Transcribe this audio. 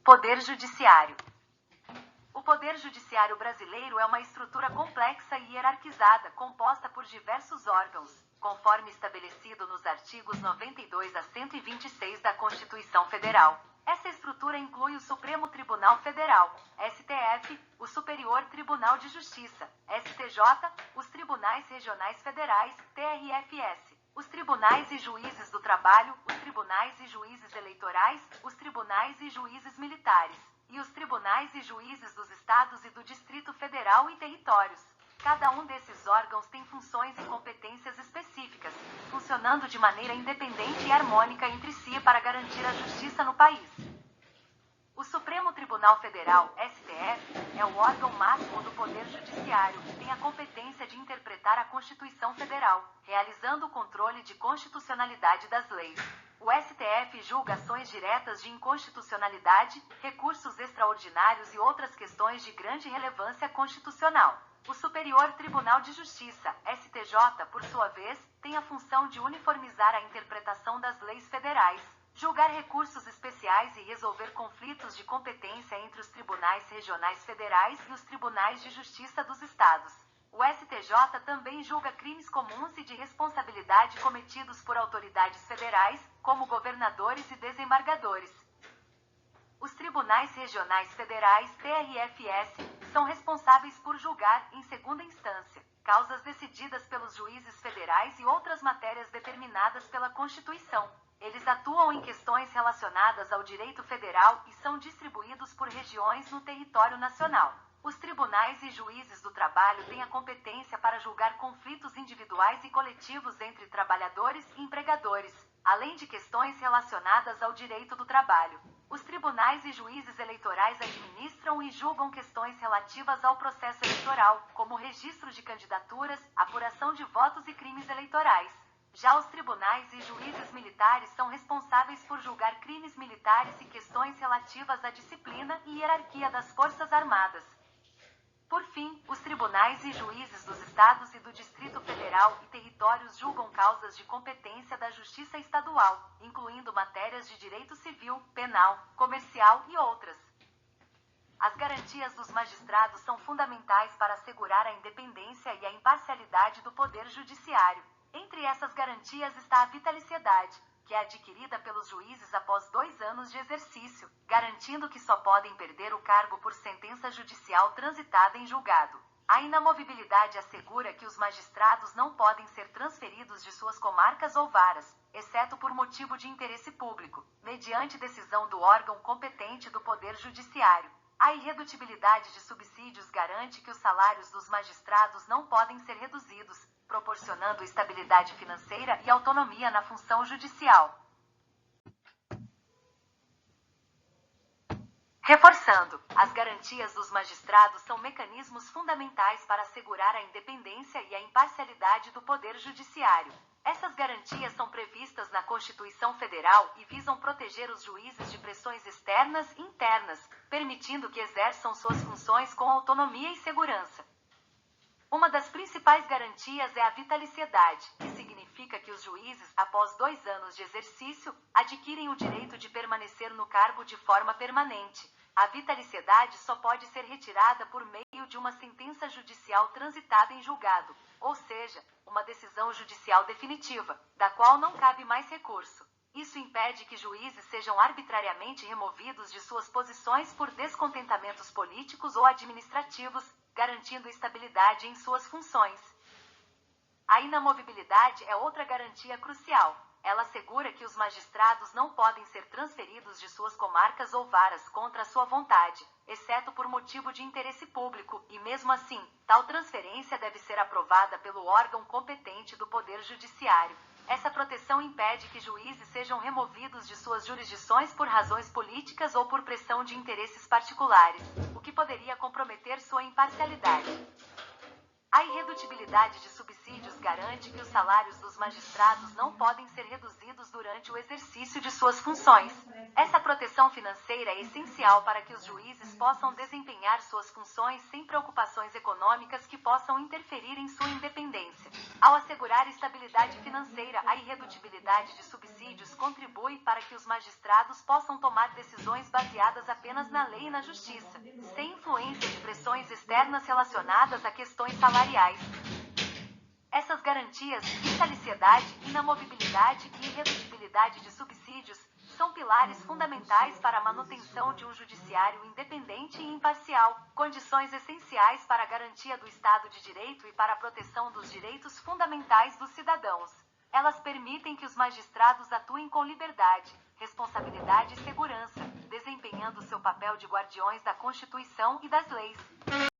Poder Judiciário. O Poder Judiciário brasileiro é uma estrutura complexa e hierarquizada, composta por diversos órgãos, conforme estabelecido nos artigos 92 a 126 da Constituição Federal. Essa estrutura inclui o Supremo Tribunal Federal, STF, o Superior Tribunal de Justiça, STJ, os Tribunais Regionais Federais, TRFS, os Tribunais e Juízes do Trabalho, os Tribunais e Juízes Eleitorais, os Tribunais e Juízes Militares, e os Tribunais e Juízes dos Estados e do Distrito Federal e Territórios. Cada um desses órgãos tem funções e competências específicas, funcionando de maneira independente e harmônica entre si para garantir a justiça no país. O Supremo Tribunal Federal, STF, é o órgão máximo do Poder Judiciário e tem a competência de interpretar a Constituição Federal, realizando o controle de constitucionalidade das leis. O STF julga ações diretas de inconstitucionalidade, recursos extraordinários e outras questões de grande relevância constitucional. O Superior Tribunal de Justiça, STJ, por sua vez, tem a função de uniformizar a interpretação das leis federais, julgar recursos especiais e resolver conflitos de competência entre os tribunais regionais federais e os tribunais de justiça dos estados. O STJ também julga crimes comuns e de responsabilidade cometidos por autoridades federais, como governadores e desembargadores. Os tribunais regionais federais, TRFS, são responsáveis por julgar, em segunda instância, causas decididas pelos juízes federais e outras matérias determinadas pela Constituição. Eles atuam em questões relacionadas ao direito federal e são distribuídos por regiões no território nacional. Os tribunais e juízes do trabalho têm a competência para julgar conflitos individuais e coletivos entre trabalhadores e empregadores, além de questões relacionadas ao direito do trabalho. Os tribunais e juízes eleitorais administram e julgam questões relativas ao processo eleitoral, como registro de candidaturas, apuração de votos e crimes eleitorais. Já os tribunais e juízes militares são responsáveis por julgar crimes militares e questões relativas à disciplina e hierarquia das Forças Armadas. Por fim, os tribunais e juízes dos estados e do Distrito Federal e territórios julgam causas de competência da Justiça Estadual, incluindo matérias de direito civil, penal, comercial e outras. As garantias dos magistrados são fundamentais para assegurar a independência e a imparcialidade do Poder Judiciário. Entre essas garantias está a vitaliciedade, que é adquirida pelos juízes após 2 anos de exercício, garantindo que só podem perder o cargo por sentença judicial transitada em julgado. A inamovibilidade assegura que os magistrados não podem ser transferidos de suas comarcas ou varas, exceto por motivo de interesse público, mediante decisão do órgão competente do Poder Judiciário. A irredutibilidade de subsídios garante que os salários dos magistrados não podem ser reduzidos, proporcionando estabilidade financeira e autonomia na função judicial. Reforçando, as garantias dos magistrados são mecanismos fundamentais para assegurar a independência e a imparcialidade do Poder Judiciário. Essas garantias são previstas na Constituição Federal e visam proteger os juízes de pressões externas e internas, permitindo que exerçam suas funções com autonomia e segurança. Uma das principais garantias é a vitaliciedade, que significa que os juízes, após 2 anos de exercício, adquirem o direito de permanecer no cargo de forma permanente. A vitaliciedade só pode ser retirada por meio de uma sentença judicial transitada em julgado, ou seja, uma decisão judicial definitiva, da qual não cabe mais recurso. Isso impede que juízes sejam arbitrariamente removidos de suas posições por descontentamentos políticos ou administrativos, garantindo estabilidade em suas funções. A inamovibilidade é outra garantia crucial. Ela assegura que os magistrados não podem ser transferidos de suas comarcas ou varas contra a sua vontade, exceto por motivo de interesse público, e mesmo assim, tal transferência deve ser aprovada pelo órgão competente do Poder Judiciário. Essa proteção impede que juízes sejam removidos de suas jurisdições por razões políticas ou por pressão de interesses particulares, o que poderia comprometer sua imparcialidade. A irredutibilidade de subsídios subsídios garante que os salários dos magistrados não podem ser reduzidos durante o exercício de suas funções. Essa proteção financeira é essencial para que os juízes possam desempenhar suas funções sem preocupações econômicas que possam interferir em sua independência. Ao assegurar estabilidade financeira, a irredutibilidade de subsídios contribui para que os magistrados possam tomar decisões baseadas apenas na lei e na justiça, sem influência de pressões externas relacionadas a questões salariais. Essas garantias, vitaliciedade, inamovibilidade e irredutibilidade de subsídios, são pilares fundamentais para a manutenção de um judiciário independente e imparcial, condições essenciais para a garantia do Estado de Direito e para a proteção dos direitos fundamentais dos cidadãos. Elas permitem que os magistrados atuem com liberdade, responsabilidade e segurança, desempenhando seu papel de guardiões da Constituição e das leis.